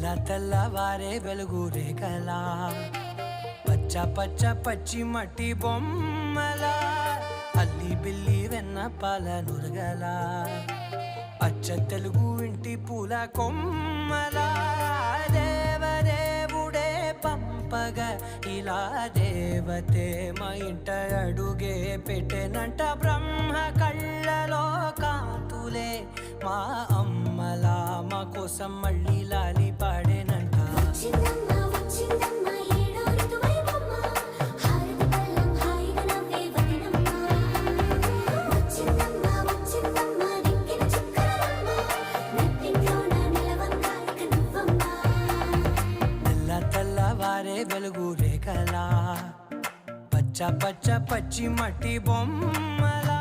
తెల్లవారే వెలుగు రేఖలా పచ్చ పచ్చ పచ్చి మట్టి బొమ్మలా అల్లి బిల్లి వెన్న పాల నురగలా అచ్చ తెలుగు ఇంటి పూల కొమ్మలా దేవదేవుడే పంపగా ఇలా దేవతే మా ఇంట అడుగే పెట్టెనంట బ్రహ్మ కళ్ళలో కాంతులే మా అమ్మలా మా కోసం మళ్ళీ లాలి పాడేనంట. తెల్లవారే వెలుగు రేఖలా పచ్చ పచ్చ పచ్చి మట్టి బొమ్మలా